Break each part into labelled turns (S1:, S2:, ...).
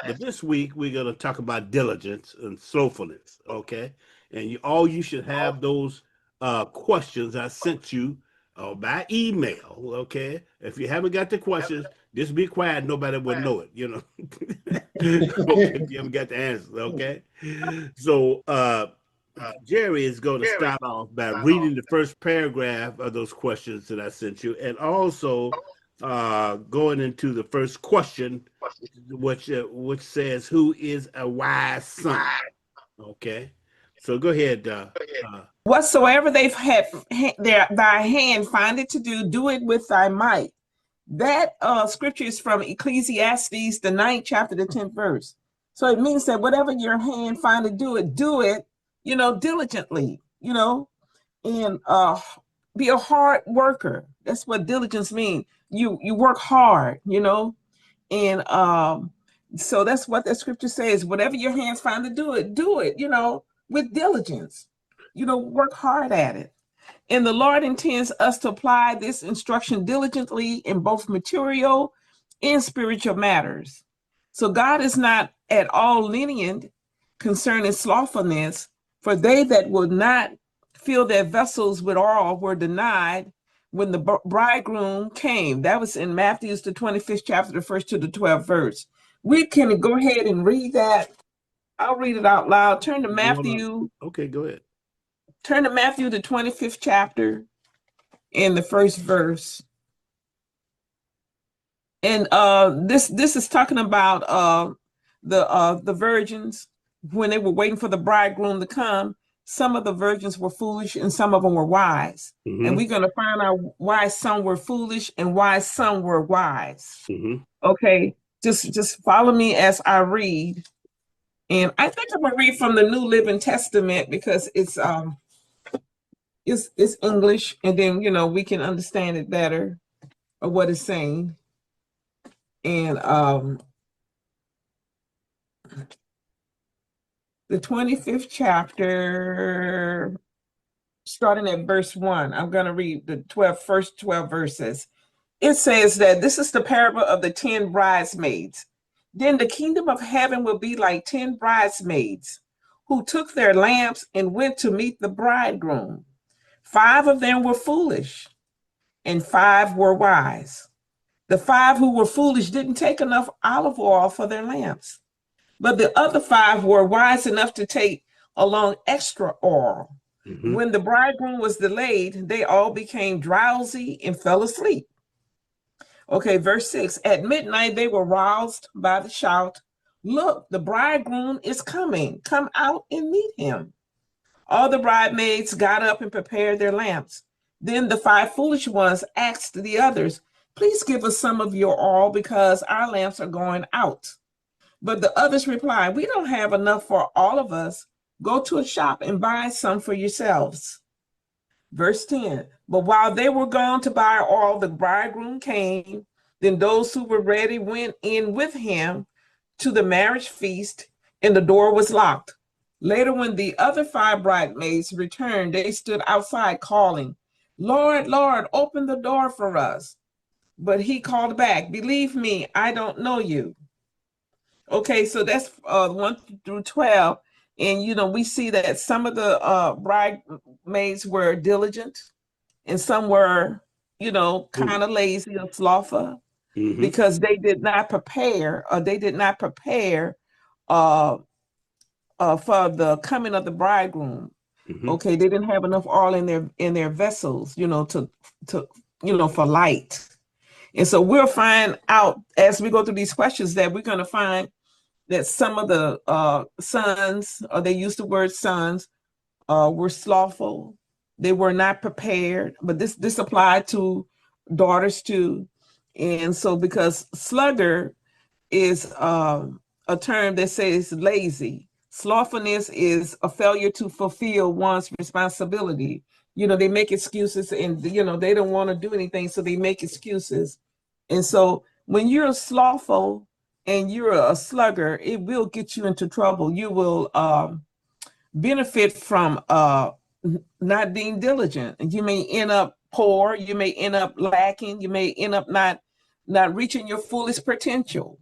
S1: But this week we're going to talk about diligence and slothfulness. Okay, and all you should have those questions I sent you by email. Okay, if you haven't got the questions, just be quiet. Nobody will know it. You know. Okay, if you haven't got the answers. Okay, so Jerry is going to start off by reading the first paragraph of those questions that I sent you, and also going into the first question, which says, "Who is a wise son?" Okay, so go ahead.
S2: Whatsoever they've had thy hand find it to do, do it with thy might. That scripture is from Ecclesiastes, the 9th chapter, the 10th verse. So it means that whatever your hand find to do it, diligently, and be a hard worker. That's what diligence means. You work hard, and so that's what that scripture says. Whatever your hands find to do it, with diligence. Work hard at it. And the Lord intends us to apply this instruction diligently in both material and spiritual matters. So God is not at all lenient concerning slothfulness, for they that would not fill their vessels with oil were denied when the bridegroom came. That was in Matthew, the 25th chapter, the first to the 12th verse. We can go ahead and read that. I'll read it out loud. Turn to Matthew.
S1: Okay, go ahead.
S2: Turn to Matthew, the 25th chapter, in the first verse. And this is talking about the virgins when they were waiting for the bridegroom to come. Some of the virgins were foolish and some of them were wise.
S1: Mm-hmm.
S2: And we're going to find out why some were foolish and why some were wise.
S1: Mm-hmm.
S2: Okay, just follow me as I read. And I think I'm gonna read from the New Living Testament because it's English, and then we can understand it better of what it's saying. And the 25th chapter, starting at verse 1, I'm going to read the first 12 verses. It says that this is the parable of the 10 bridesmaids. Then the kingdom of heaven will be like 10 bridesmaids who took their lamps and went to meet the bridegroom. 5 of them were foolish and 5 were wise. The 5 who were foolish didn't take enough olive oil for their lamps, but the other 5 were wise enough to take along extra oil. Mm-hmm. When the bridegroom was delayed, they all became drowsy and fell asleep. Okay, verse 6. At midnight, they were roused by the shout, "Look, the bridegroom is coming. Come out and meet him." All the bridesmaids got up and prepared their lamps. Then the 5 foolish ones asked the others, "Please give us some of your oil because our lamps are going out." But the others replied, "We don't have enough for all of us. Go to a shop and buy some for yourselves." Verse 10. But while they were gone to buy oil, the bridegroom came. Then those who were ready went in with him to the marriage feast, and the door was locked. Later, when the other 5 bridesmaids returned, they stood outside calling, "Lord, Lord, open the door for us." But he called back, "Believe me, I don't know you." Okay, so that's 1 through 12. And, we see that some of the bridesmaids were diligent and some were, kind of lazy or slothful, mm-hmm. because they did not prepare for the coming of the bridegroom. Mm-hmm. Okay, they didn't have enough oil in their vessels, to for light. And so we'll find out as we go through these questions that we're going to find that some of the sons, or they use the word sons, were slothful. They were not prepared, but this applied to daughters too. And so because sluggard is a term that says lazy. Slothfulness is a failure to fulfill one's responsibility. They make excuses and, they don't want to do anything, so they make excuses. And so when you're slothful and you're a sluggard, it will get you into trouble. You will benefit from not being diligent. And you may end up poor. You may end up lacking. You may end up not reaching your fullest potential.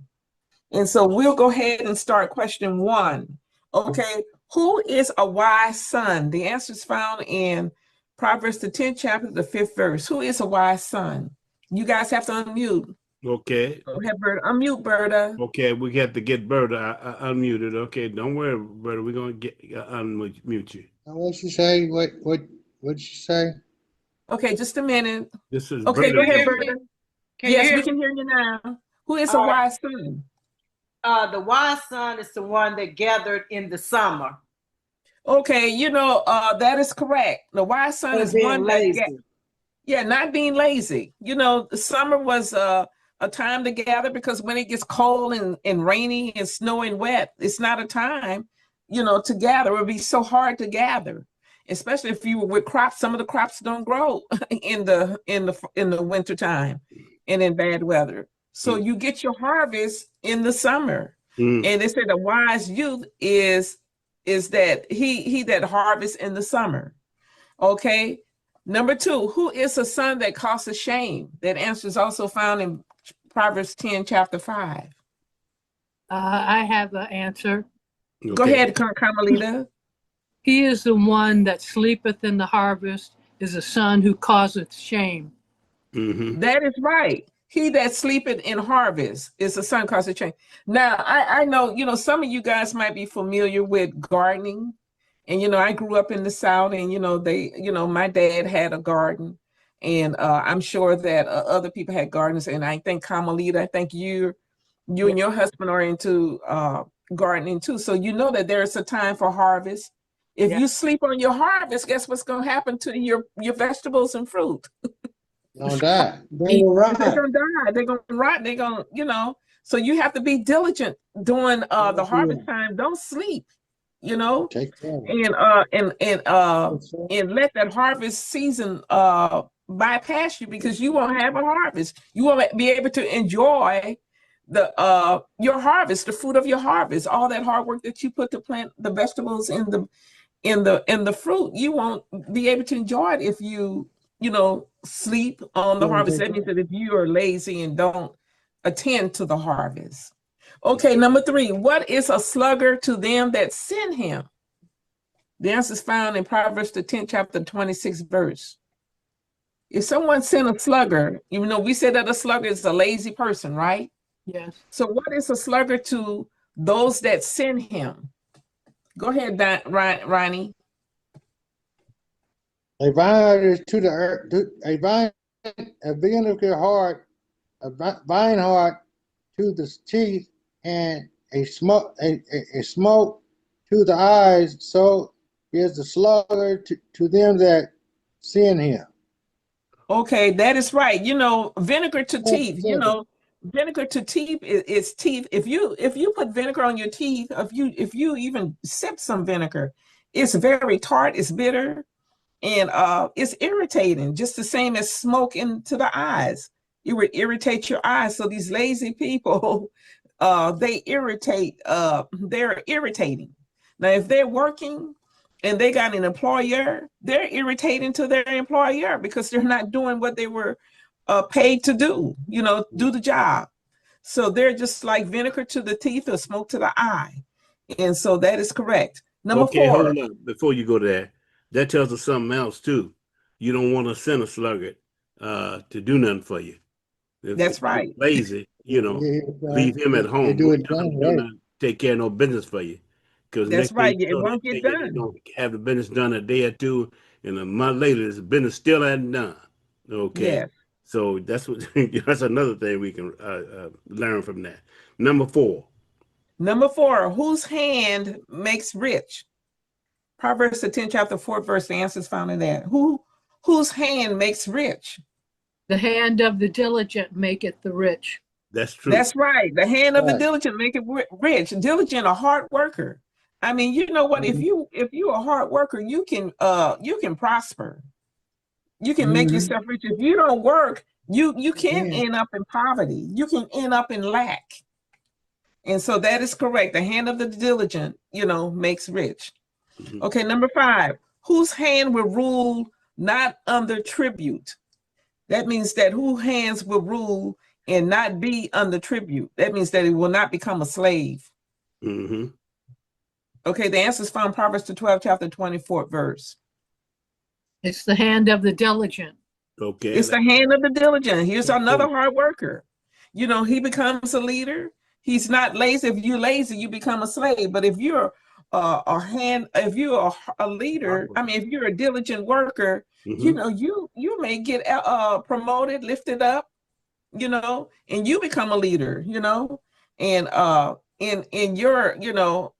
S2: And so we'll go ahead and start question 1. Okay, who is a wise son? The answer is found in Proverbs, the 10th chapter, the 5th verse. Who is a wise son? You guys have to unmute.
S1: Okay.
S2: Go ahead, Berta. Unmute, Berta.
S1: Okay, we have to get Berta unmuted. Okay, don't worry, Berta. We're gonna get unmute you.
S3: What'd she say? What'd she say?
S2: Okay, just a minute.
S1: This is
S2: Okay,
S1: Berta.
S2: go ahead, Berta.
S4: Can you
S2: Yes,
S4: hear
S2: we can hear you now. Who is a
S4: All right.
S2: wise son?
S4: The wise son is the one that gathered in the summer.
S2: Okay, that is correct. The wise son is
S4: being
S2: one
S4: lazy.
S2: not being lazy. The summer was a time to gather, because when it gets cold and rainy and snowy and wet, it's not a time, to gather. It would be so hard to gather, especially if you were with crops. Some of the crops don't grow in the winter time and in bad weather. So you get your harvest in the summer. And they say the wise youth is that he that harvests in the summer. Okay. Number 2, who is a son that causes shame? That answer is also found in Proverbs 10, chapter 5.
S5: I have an answer.
S1: Okay.
S2: Go ahead, Carmelita.
S5: He is the one that sleepeth in the harvest, is a son who causeth shame.
S2: That is right. He that sleepeth in harvest is the son causeth shame. Now, I know, some of you guys might be familiar with gardening. And, I grew up in the South, and, my dad had a garden, and I'm sure that other people had gardens. And I think, Carmelita, I think you and your husband are into gardening too. So you know that there's a time for harvest. If you sleep on your harvest, guess what's going to happen to your vegetables and fruit?
S3: Don't die.
S2: They're going to die. They're going to rot. They're going to, so you have to be diligent during the harvest time. Don't sleep.
S3: Take care.
S2: And let that harvest season bypass you, because you won't have a harvest. You won't be able to enjoy your harvest, the fruit of your harvest, all that hard work that you put to plant the vegetables in the fruit. You won't be able to enjoy it if you sleep on the harvest. That means that if you are lazy and don't attend to the harvest. Okay, number 3, what is a sluggard to them that send him? The answer is found in Proverbs, the 10th chapter, 26th verse. If someone sent a sluggard, we said that a sluggard is a lazy person, right?
S5: Yes.
S2: So what is a sluggard to those that send him? Go ahead, Ronnie.
S3: A vine is to the earth. A vine, a vinegar heart, a vine heart to the teeth, and a smoke to the eyes. So is the sluggard to them that send him.
S2: Okay, that is right. Vinegar to teeth. Vinegar to teeth is teeth. If you put vinegar on your teeth, if you even sip some vinegar, it's very tart, it's bitter, and it's irritating, just the same as smoke into the eyes. It would irritate your eyes. So these lazy people, they're irritating. Now, if they're working and they got an employer, they're irritating to their employer because they're not doing what they were paid to do, do the job. So they're just like vinegar to the teeth or smoke to the eye. And so that is correct. Number 4.
S1: Hold on. Before you go there, that tells us something else too. You don't want to send a sluggard to do nothing for you.
S2: That's right.
S1: Lazy, leave him at home. Take care of no business for you. Because
S2: that's right. It won't get done.
S1: You don't have the business done a day or two, and a month later, the business still hadn't done. Okay.
S2: Yes.
S1: So that's that's another thing we can learn from that. Number 4.
S2: Number 4, whose hand makes rich? Proverbs, the 10th chapter, 4th verse, the answer is found in that. Whose hand makes rich?
S5: The hand of the diligent maketh the rich.
S1: That's true.
S2: That's right. The hand of the diligent maketh rich. Diligent, a hard worker. I mean, you know what? If you a hard worker, you can prosper. You can make yourself rich. If you don't work, you can end up in poverty. You can end up in lack. And so that is correct. The hand of the diligent, makes rich. Okay, number 5, whose hand will rule not under tribute? That means that whose hands will rule and not be under tribute. That means that it will not become a slave.
S1: Mm-hmm.
S2: Okay, the answer is found in Proverbs the 12th chapter 24th verse.
S5: It's the hand of the diligent.
S1: Okay.
S2: It's the hand of the diligent. Here's
S1: That's
S2: another
S1: it.
S2: hard worker. You know, he becomes a leader. He's not lazy. If you're lazy, you become a slave. But if you're if you're a leader, I mean, if you're a diligent worker, you
S1: Mm-hmm.
S2: know, you may get promoted, lifted up, you know, and you become a leader, you know, and in your, you know,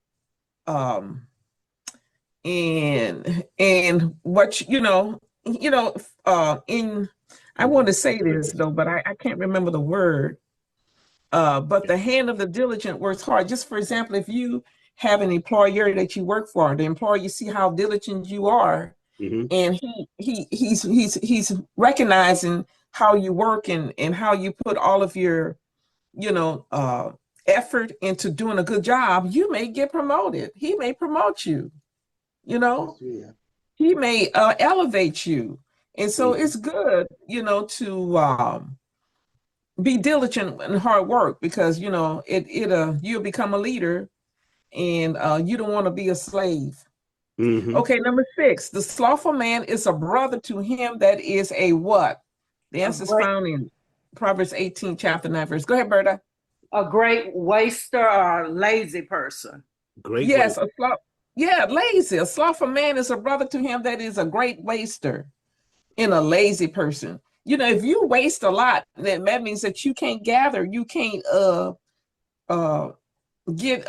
S2: and what in I want to say this though, but I can't remember the word. But the hand of the diligent works hard. Just for example, if you have an employer that you work for, the employer, you see how diligent you are,
S1: Mm-hmm.
S2: and he's recognizing how you work and how you put all of your, you know, effort into doing a good job. You may get promoted. He may promote you, you know.
S3: Yeah.
S2: He may elevate you. And so it's good, you know, to be diligent and hard work, because, you know, you'll become a leader, and you don't want to be a slave.
S1: Mm-hmm.
S2: Okay, number 6, the slothful man is a brother to him that is a what? The answer is
S4: great-
S2: found in Proverbs 18, chapter 9, verse. Go ahead, Berta.
S4: A great waster or lazy person.
S1: Great.
S2: Yes, lazy. A slothful man is a brother to him that is a great waster and a lazy person. You know, if you waste a lot, then that means that you can't gather, you can't get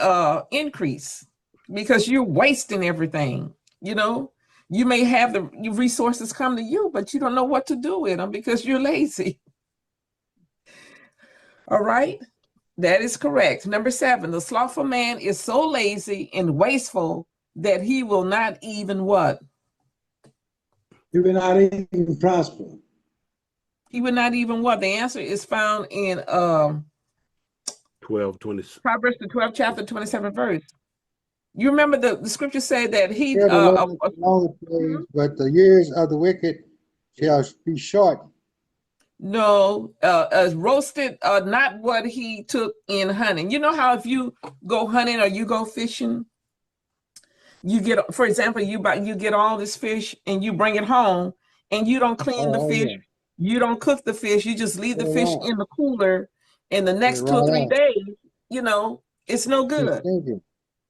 S2: increase, because you're wasting everything. You know, you may have the resources come to you, but you don't know what to do with them because you're lazy. All right, that is correct. Number 7, the slothful man is so lazy and wasteful that he will not even what?
S3: He will not even prosper.
S2: He would not even what? The answer is found in
S1: 12:20.
S2: Proverbs the 12th chapter 27th verse. You remember the scripture said that he
S3: Fear the Lord long days, but the years of the wicked shall be short.
S2: roasted, not what he took in hunting. You know how if you go hunting or you go fishing, you get, for example, you get all this fish and you bring it home, and you don't clean the fish,
S3: Yeah.
S2: you don't cook the fish, you just leave the fish in the cooler, and the next 2 or 3 days, you know, it's no good.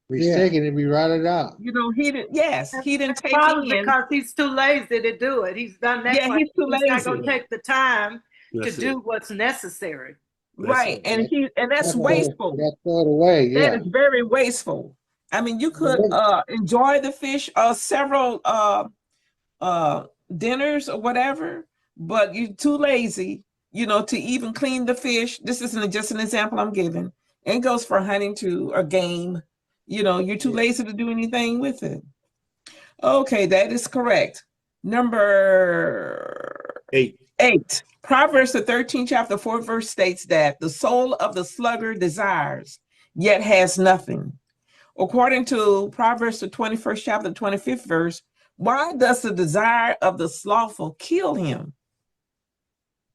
S3: We stinking and we rot it out.
S2: You know, he didn't take
S4: Probably
S2: in.
S4: because he's too lazy to do it. He's done that.
S2: Yeah, he's too
S4: He's not going
S2: lazy.
S4: to take the time
S1: That's
S4: to do what's necessary.
S2: Right, and that's wasteful.
S3: That's throw it away. Yeah.
S2: That is very wasteful. I mean, you could enjoy the fish several dinners or whatever, but you're too lazy, you know, to even clean the fish. This isn't just an example I'm giving. And it goes for hunting too, or game. You know, you're too lazy to do anything with it. Okay, that is correct. Number
S1: 8.
S2: 8. Proverbs the 13th chapter 4th verse states that the soul of the sluggard desires, yet has nothing. According to Proverbs the 21st chapter 25th verse, why does the desire of the slothful kill him?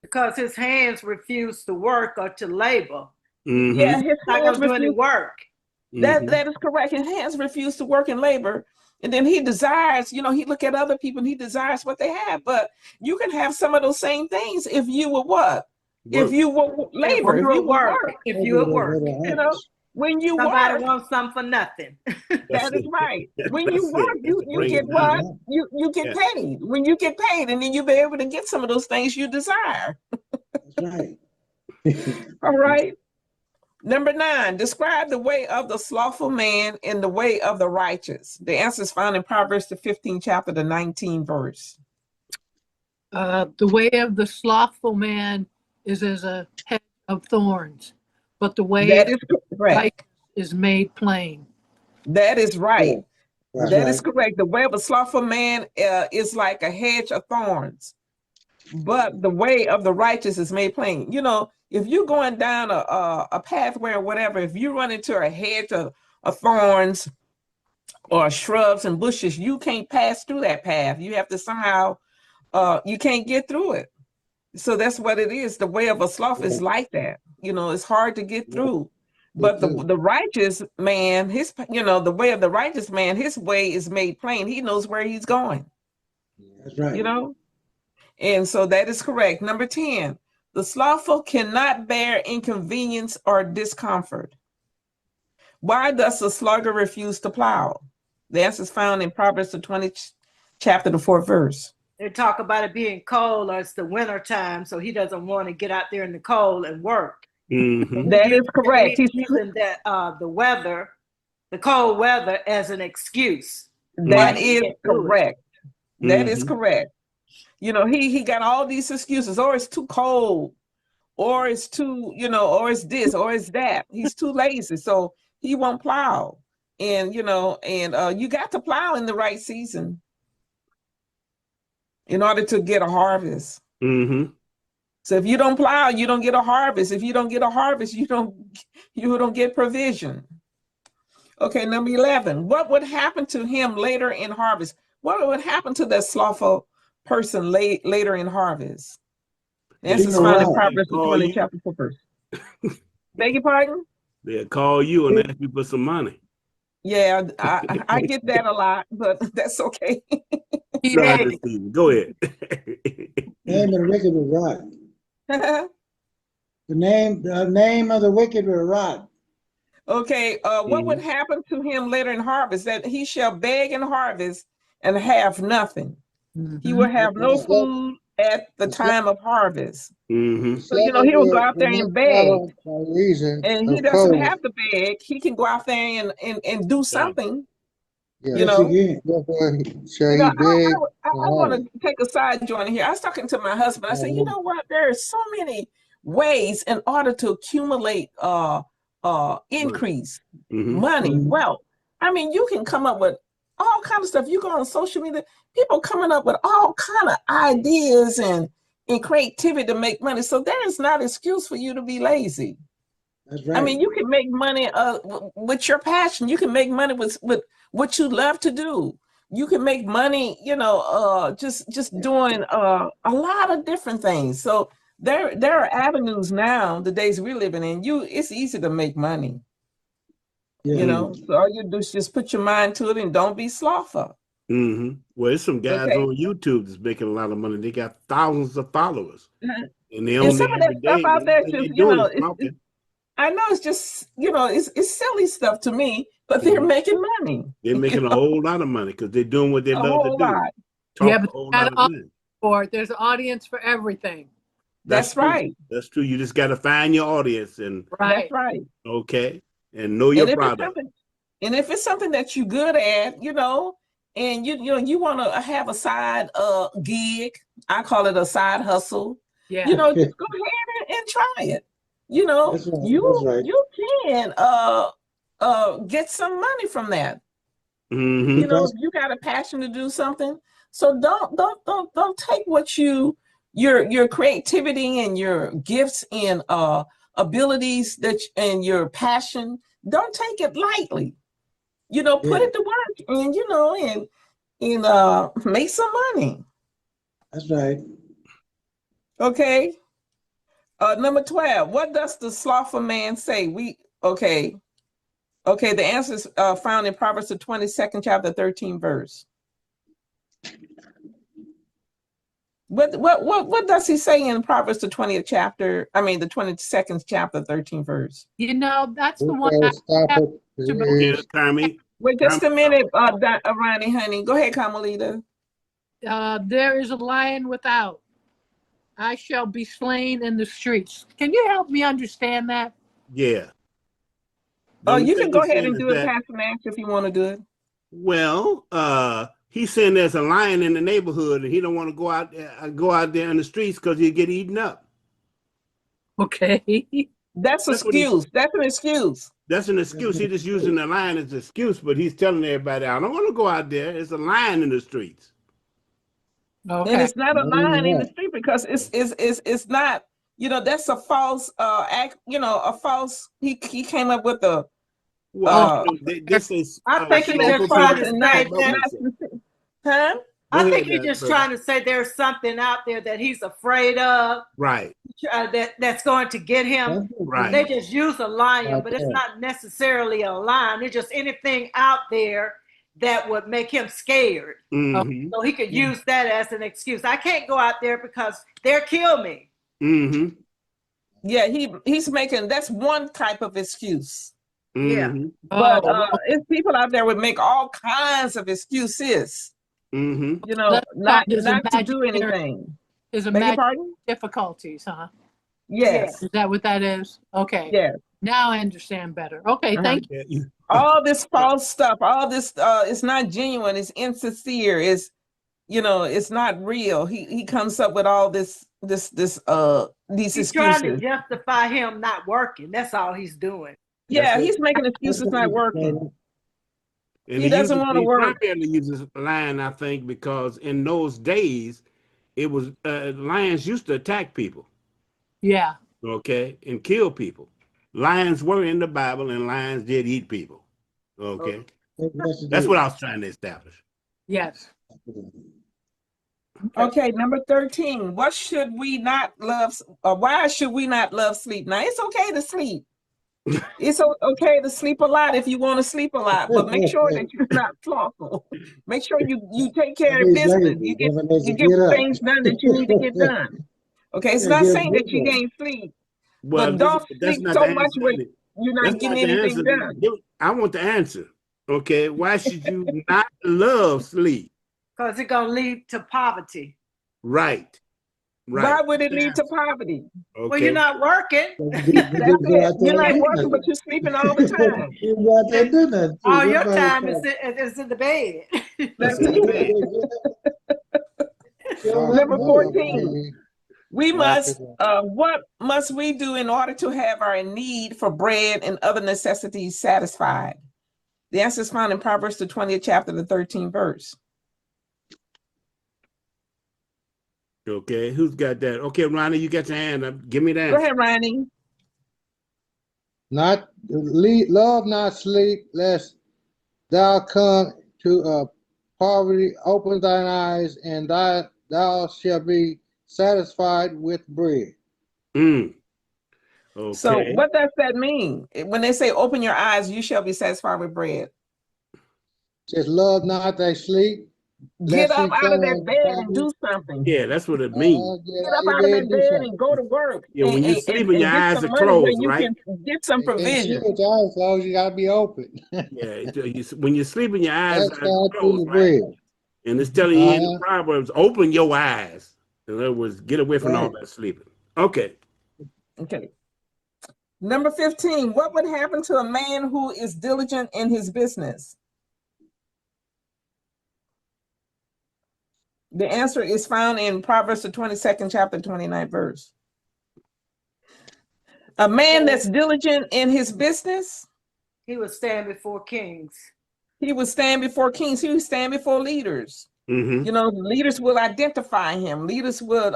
S4: Because his hands refuse to work or to labor.
S1: Mm-hmm.
S2: Yeah, his
S4: Not
S2: hands
S4: going to do any
S2: refuse.
S4: work.
S2: That is correct. His hands refuse to work and labor. And then he desires, you know, he look at other people and he desires what they have. But you can have some of those same things if you would what? If you would labor, if you would work.
S4: If you would work.
S2: You know, when you
S4: Somebody
S2: work,
S4: wants something for nothing.
S2: that is right. When you
S1: That's
S2: work,
S1: it. That's
S2: you get
S1: bring it down.
S2: what? You get paid. When you get paid, and then you'll be able to get some of those things you desire.
S3: That's right.
S2: All right. Number 9, describe the way of the slothful man and the way of the righteous. The answer is found in Proverbs the 15th chapter, the 19th verse.
S5: The way of the slothful man is as a hedge of thorns, but the way
S2: That
S5: of
S2: is
S5: the
S2: correct.
S5: righteous is made plain.
S2: That is right.
S3: That's
S2: That
S3: right.
S2: is correct. The way of a slothful man is like a hedge of thorns, but the way of the righteous is made plain. You know, if you're going down a pathway or whatever, if you run into a hedge of thorns or shrubs and bushes, you can't pass through that path. You have to somehow, you can't get through it. So that's what it is. The way of a sloth is like that. It's hard to get through. But the righteous man, the way of the righteous man, his way is made plain. He knows where he's going.
S3: That's right.
S2: And so that is correct. Number 10, the slothful cannot bear inconvenience or discomfort. Why does the sluggard refuse to plow? The answer is found in Proverbs the 20th chapter, the 4th verse.
S4: They talk about it being cold, or it's the winter time, so he doesn't want to get out there in the cold and work.
S1: Mm-hmm.
S2: That is correct.
S4: He's using that the cold weather, as an excuse.
S2: That is correct. That is
S1: Mhm.
S2: correct. He got all these excuses, or it's too cold, or it's too, or it's this, or it's that. He's too lazy, so he won't plow. And you got to plow in the right season in order to get a harvest.
S1: Mm-hmm.
S2: So if you don't plow, you don't get a harvest. If you don't get a harvest, you don't get provision. Okay, number 11. What would happen to him later in harvest? What would happen to that slothful person later in harvest? This is found in Proverbs 20, chapter 4 verse. Beg your pardon?
S1: They'll call you and ask you for some money.
S2: Yeah, I get that a lot, but that's okay.
S1: Go ahead.
S3: Name of the wicked will rot. The name of the wicked will rot.
S2: Okay, what would happen to him later in harvest? That he shall beg in harvest and have nothing. He will have no food at the time of harvest.
S1: Mm-hmm.
S2: So, he will go out there and beg. And he doesn't have to beg. He can go out there and do something.
S3: I
S2: want to take a side joint here. I was talking to my husband. I said, you know what? There are so many ways in order to accumulate increase money, wealth. I mean, you can come up with all kinds of stuff. You go on social media, people coming up with all kind of ideas and creativity to make money. So there is not an excuse for you to be lazy.
S3: That's right.
S2: I mean, you can make money with your passion. You can make money with what you love to do. You can make money, just doing a lot of different things. So there are avenues now, the days we're living in. It's easy to make money. So all you do is just put your mind to it and don't be slothful.
S1: Mm-hmm. Well, there's some guys on YouTube that's making a lot of money. They got thousands of followers, and they
S2: some of that stuff out there, just I know it's just it's silly stuff to me, but they're making money.
S1: They're making a whole lot of money because they're doing what they love to do.
S5: Yeah, but there's an audience for everything.
S2: That's right.
S1: That's true. You just got to find your audience
S2: That's right.
S1: Okay, and know your product.
S2: And if it's something that you're good at, and you want to have a side gig, I call it a side hustle.
S5: Yeah.
S2: Just go ahead and try it. You can get some money from that.
S1: Mm-hmm.
S2: If you got a passion to do something, so don't take what your creativity and your gifts and abilities and your passion, don't take it lightly. Put it to work and make some money.
S3: That's right.
S2: Okay. Number 12, what does the slothful man say? The answer is found in Proverbs the 22nd chapter, 13th verse. What does he say in Proverbs the 20th chapter? I mean the 22nd chapter, 13th verse.
S5: That's the one.
S1: Carmi.
S2: Wait just a minute, Ronnie, honey. Go ahead, Carmelita.
S5: There is a lion without. I shall be slain in the streets. Can you help me understand that?
S1: Yeah.
S2: You can go ahead and do it, Pastor Max, if you want to do it.
S1: Well, he's saying there's a lion in the neighborhood, and he don't want to go out there in the streets because he'll get eaten up.
S5: Okay.
S2: That's an excuse. That's an excuse.
S1: That's an excuse. He's just using the lion as an excuse, but he's telling everybody, I don't want to go out there. There's a lion in the streets.
S5: Okay.
S2: And it's not a lion in the street because it's not, that's a false act, a false, he came up with a
S1: this is
S4: I think he just tried to say that.
S2: Huh?
S1: Go
S4: I think
S1: ahead,
S4: he's just
S1: brother.
S4: trying to say there's something out there that he's afraid of,
S1: Right,
S4: that's going to get him.
S1: right.
S4: They just use a lion,
S3: Right
S4: but it's
S3: there.
S4: not necessarily a lion. It's just anything out there that would make him scared.
S1: Mm-hmm.
S4: So he could use that as an excuse. I can't go out there because they'll kill me.
S1: Mm-hmm.
S2: Yeah, he's making, that's one type of excuse.
S4: Yeah.
S1: Mm-hmm.
S2: But
S5: Oh,
S2: it's people out there would make all kinds of excuses,
S1: Mm-hmm.
S2: you know,
S5: let's
S2: not
S5: find his
S2: to do
S5: imaginary,
S2: anything.
S5: his
S2: Beg your
S5: imaginary
S2: pardon?
S5: difficulties, huh?
S2: Yes.
S5: Is that what that is? Okay.
S2: Yes.
S5: Now I understand better. Okay,
S2: Uh-huh.
S5: thank you.
S1: Yeah, you,
S2: All this false stuff, all this it's not genuine, it's insincere, it's, you know, it's not real. He comes up with all these
S4: He's trying to
S2: excuses.
S4: justify him not working. That's all he's doing.
S2: Yeah,
S1: that's it.
S2: he's making
S3: That's
S2: excuses
S3: what
S2: not
S3: he
S2: working.
S3: said.
S1: And
S2: He doesn't want to
S1: he
S2: work.
S1: primarily uses lion, I think, because in those days, it was lions used to attack people,
S5: Yeah.
S1: okay, and kill people. Lions were in the Bible, and lions did eat people, okay.
S3: Yes, he
S1: That's
S3: did.
S1: what I was trying to establish.
S5: Yes.
S2: Okay, number 13. What should we not love? Why should we not love sleep? Now, it's okay to sleep. It's okay to sleep a lot if you want to sleep a lot, but make sure that you're not slothful. Make sure you take care of
S3: He's
S2: business.
S3: lazy.
S2: You
S3: Needs to
S2: get
S3: get up.
S2: things done that you need to get done. Okay, it's
S3: Yeah,
S2: not
S3: get
S2: saying that you
S3: busy.
S2: can't sleep,
S1: Well,
S2: but don't
S1: that's
S2: sleep
S1: not
S2: so
S1: the
S2: much
S1: answer.
S2: where you're
S1: That's
S2: not getting
S1: not the
S2: anything
S1: answer.
S2: done.
S1: I want the answer. Okay, why should you not love sleep?
S4: Because it's going to lead to poverty.
S1: Right,
S2: Why
S1: right.
S2: would it lead to poverty?
S4: Well, you're
S1: Okay.
S4: not working.
S2: That's
S3: Go
S2: it.
S3: out there
S2: You're
S3: and
S2: not
S3: do
S2: working, but
S3: nothing.
S2: you're sleeping all the time.
S3: You go out there and do nothing too.
S4: All your
S3: That's why it's
S4: time
S3: called-
S4: is in the bed.
S1: That's
S2: That's
S1: in the
S2: it.
S1: bed.
S2: Number 14.
S3: Baby.
S2: We
S3: Rock
S2: must,
S3: it out.
S2: what must we do in order to have our need for bread and other necessities satisfied? The answer is found in Proverbs, the 20th chapter, the 13th verse.
S1: Okay, who's got that? Okay, Ronnie, you got your hand up. Give me that.
S2: Go ahead, Ronnie.
S3: Love not sleep, lest thou come to poverty. Open thine eyes, and thou shalt be satisfied with bread.
S1: Mm. Okay.
S2: So what does that mean? When they say open your eyes, you shall be satisfied with bread.
S3: Says, love not thy sleep.
S2: Get
S3: lest
S2: up
S3: he
S2: out of that
S3: come
S2: bed and
S3: poverty.
S2: do something.
S1: Yeah, that's what it means.
S2: Get up
S3: Get
S2: out of that
S3: do
S2: bed
S3: something.
S2: and go to work
S1: Yeah, when you sleep and your
S2: and get
S1: eyes
S2: some
S1: are
S2: money where
S1: closed,
S2: you
S1: right?
S2: can get some
S3: You can't sleep
S2: provision.
S3: with your eyes closed, you gotta be open.
S1: Yeah, when you sleep and your eyes
S3: That's
S1: are
S3: how to
S1: closed,
S3: the
S1: right?
S3: bread.
S1: And it's telling you in the
S3: Uh-huh.
S1: Proverbs, open your eyes. In other words, get away from all
S3: Right.
S1: that sleeping. Okay.
S2: Okay. Number 15, what would happen to a man who is diligent in his business? The answer is found in Proverbs, the 22nd chapter, 29th verse. A man that's diligent in his business,
S4: He would stand before kings.
S2: he would stand before kings, he would stand before leaders.
S1: Mm-hmm.
S2: You know, leaders will identify him. Leaders would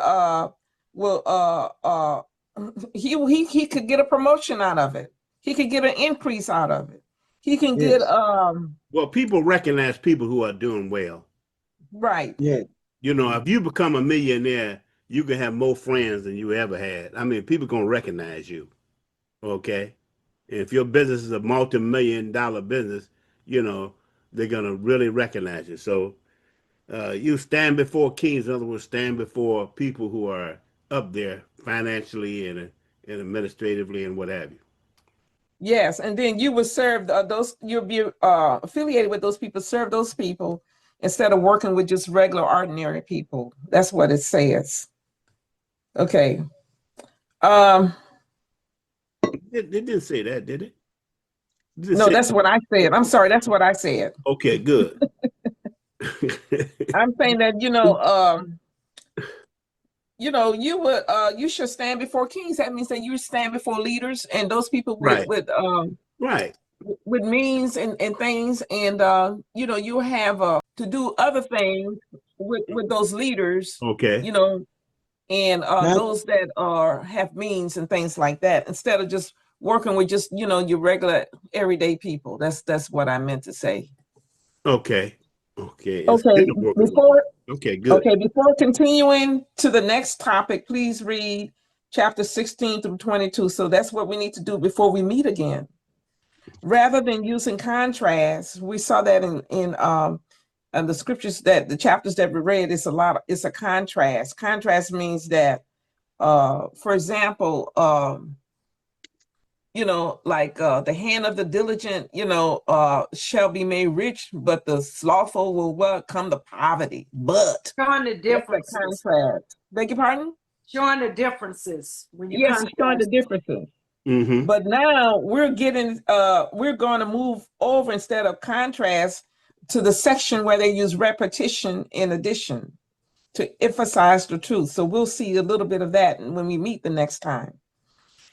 S2: he could get a promotion out of it. He could get an increase out of it. He can get
S3: Yes.
S1: Well, people recognize people who are doing well.
S2: Right.
S3: Yeah.
S1: You know, if you become a millionaire, you can have more friends than you ever had. I mean, people gonna recognize you. Okay. And if your business is a multi-million-dollar business, you know, they're gonna really recognize you. So you stand before kings, in other words, stand before people who are up there financially and administratively and what have you.
S2: Yes, and then you would serve those. You'll be affiliated with those people. Serve those people instead of working with just regular, ordinary people. That's what it says. Okay.
S1: It didn't say that, did it?
S2: No, that's what I said. I'm sorry. That's what I said.
S1: Okay, good.
S2: I'm saying that you would you should stand before kings. That means that you stand before leaders and those people
S1: Right.
S2: with means and things, and you have to do other things with those leaders,
S1: Okay.
S2: and those that have means and things like that, instead of just working with just your regular everyday people. That's what I meant to say.
S1: Okay. Okay, it's
S2: Okay,
S1: been working with
S2: before
S1: you. Okay, good.
S2: before continuing to the next topic, please read chapter 16 through 22. So that's what we need to do before we meet again. Rather than using contrast, we saw that in the scriptures, that the chapters that we read, it's a contrast. Contrast means that for example, like the hand of the diligent, shall be made rich, but the slothful will what? Come to poverty. But
S4: Showing the
S2: that's a
S4: differences.
S2: contrast. Beg your pardon?
S4: Showing the differences when you
S2: Yes, it's showing the
S4: contrast.
S2: differences.
S1: Mm-hmm.
S2: But now we're going to move over, instead of contrast, to the section where they use repetition in addition to emphasize the truth. So we'll see a little bit of that when we meet the next time.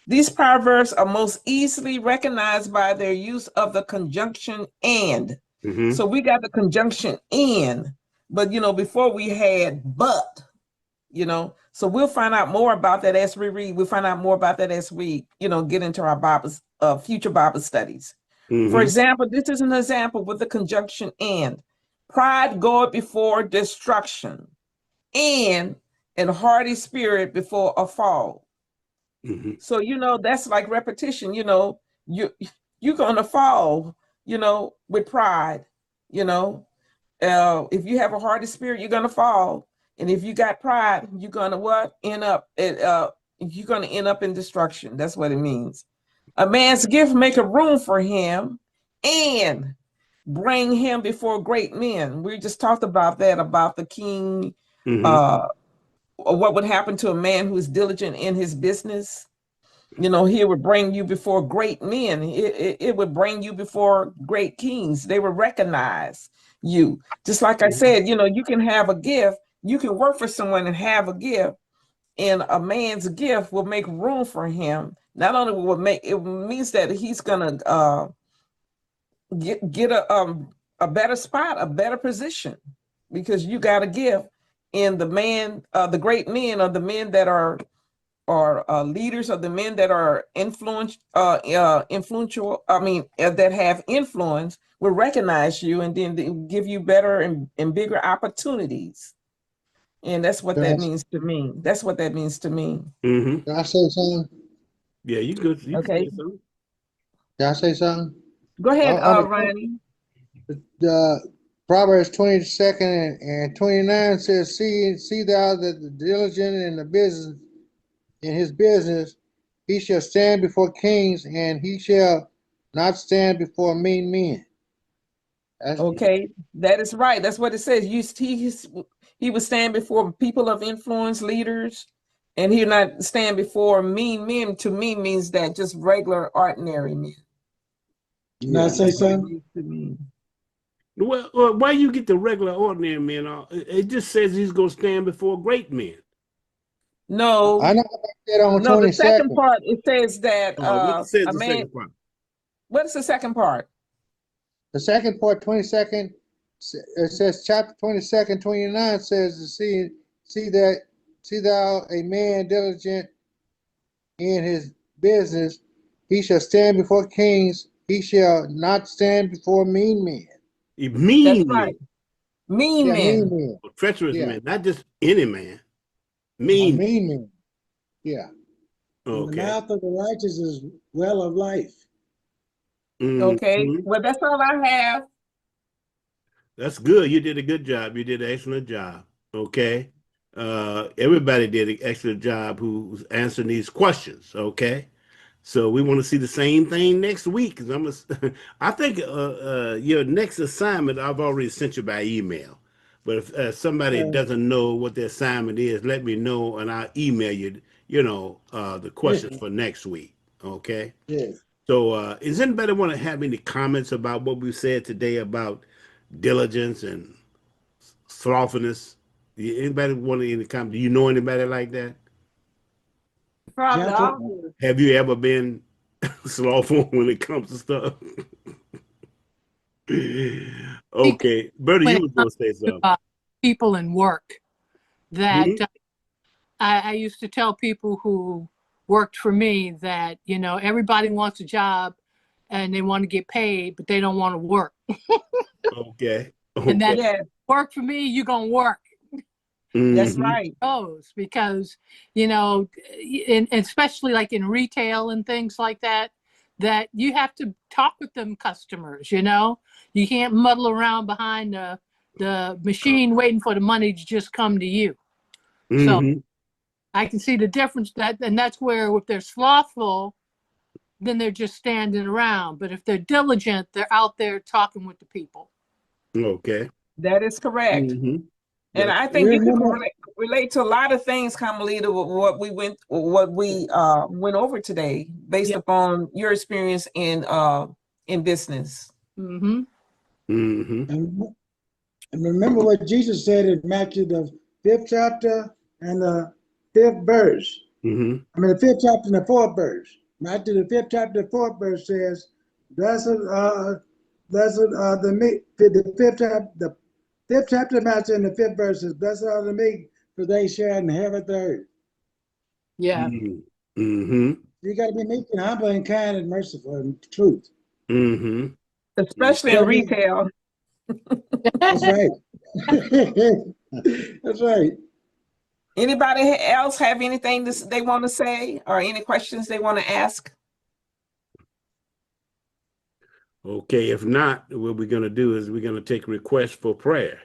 S2: These proverbs are most easily recognized by their use of the conjunction and.
S1: Mm-hmm.
S2: So we got the conjunction and, but before we had but. So we'll find out more about that as we read. We'll find out more about that as we get into our Bibles, future Bible studies. For
S1: Mm-hmm.
S2: example, this is an example with the conjunction and. Pride goeth before destruction, and an hardy spirit before a fall.
S1: Mm-hmm.
S2: So that's like repetition. You're gonna fall, with pride. If you have a hardy spirit, you're gonna fall. And if you got pride, you're gonna what? You're gonna end up in destruction. That's what it means. A man's gift make a room for him and bring him before great men. We just talked about that, about the king.
S1: Mm-hmm.
S2: What would happen to a man who is diligent in his business? He would bring you before great men. It would bring you before great kings. They would recognize you. Just like I said, you can have a gift. You can work for someone and have a gift, and a man's gift will make room for him. Not only will it make, it means that he's gonna get a better spot, a better position, because you got a gift. And the great men are the men that are leaders, of the men that are influential. I mean, that have influence, will recognize you, and then they will give you better and bigger opportunities. And that's what
S3: Can I,
S2: that means to me. That's what that means to me.
S1: Mm-hmm.
S3: can I say something?
S1: Yeah, you good. You can
S2: Okay,
S1: say something.
S3: Can I say something?
S2: go ahead,
S3: On
S2: Ronnie.
S3: the Proverbs 22nd and 29 says, see thou that the diligent in the business, in his business, he shall stand before kings, and he shall not stand before mean men. That's,
S2: Okay, that is right. That's what it says. He would stand before people of influence, leaders, and he'll not stand before mean men. To me, means that just regular, ordinary men.
S6: Can I
S3: yeah.
S6: say
S2: That's what it
S6: something?
S2: means to me.
S1: Well, why you get the regular ordinary men? It just says he's gonna stand before great men.
S2: No,
S3: I know about that on
S2: no. The second
S3: 22nd.
S2: part, it says that
S1: What says
S2: a
S1: the
S2: man.
S1: second part?
S2: What is the second part?
S3: The second part, 22nd, it says chapter 22nd, 29 says to see thou a man diligent in his business, he shall stand before kings, he shall not stand before mean men.
S2: That's
S1: Mean
S2: right.
S1: men,
S2: Mean
S3: Yeah, mean
S2: men.
S3: men.
S1: or treacherous
S3: Yeah,
S1: men, not just any man.
S3: a
S1: Mean.
S3: mean men. Yeah.
S6: In the
S1: Okay.
S6: mouth of the righteous is well of life.
S2: Okay.
S1: Mm-hmm.
S2: Well, that's all I have.
S1: That's good. You did a good job. You did an excellent job. Okay. Everybody did an excellent job who's answering these questions. Okay. So we want to see the same thing next week. Cause I think your next assignment I've already sent you by email. But if somebody
S6: Okay.
S1: doesn't know what the assignment is, let me know and I'll email you. The
S6: Yeah,
S1: questions for next week. Okay.
S6: yeah.
S1: So, does anybody want to have any comments about what we said today about diligence and slothfulness? Anybody want any comment? Do you know anybody like that?
S4: Probably
S6: Gentle.
S4: all do.
S1: Have you ever been slothful when it comes to stuff?
S5: Because
S1: Okay, Bertie,
S5: when
S1: you
S5: it
S1: was
S5: comes
S1: gonna say
S5: to
S1: something.
S5: people in work, that
S1: Hmm.
S5: I used to tell people who worked for me that, everybody wants a job and they want to get paid, but they don't want to work.
S1: Okay,
S5: And that
S1: Okay.
S2: Yeah,
S5: work for me, you're going to work.
S2: that's
S1: Mhm.
S2: right.
S5: Those because, you know, especially like in retail and things like that, that you have to talk with them customers, you know, you can't muddle around behind the machine waiting for the money to just come to you. So
S1: Mhm.
S5: I can see the difference and that's where if they're slothful, then they're just standing around. But if they're diligent, they're out there talking with the people.
S1: Okay.
S2: That is correct.
S1: Mhm.
S2: And
S1: That's
S2: I
S3: You
S2: think you can
S3: remember,
S2: relate to a lot of things, Carmelita, with what we went over today, based
S5: Yeah.
S2: upon your experience in business.
S5: Mm-hmm.
S1: Mhm.
S3: and and remember what Jesus said in Matthew, the 5th chapter and the 5th verse.
S1: Mhm.
S3: I mean, the 5th chapter and the 4th verse. Matthew, the 5th chapter, the 4th verse says, blessed are the meek. The 5th chapter of Matthew and the 5th verse says, blessed are the meek, for they shall inherit the earth.
S5: Yeah.
S1: Mhm.
S3: You got to be meek and humble and kind and merciful and truth.
S1: Mhm.
S2: Especially in
S3: Gotta be,
S2: retail.
S3: that's right. That's right.
S2: Anybody else have anything they want to say or any questions they want to ask?
S1: Okay. If not, what we're gonna do is we're gonna take requests for prayer.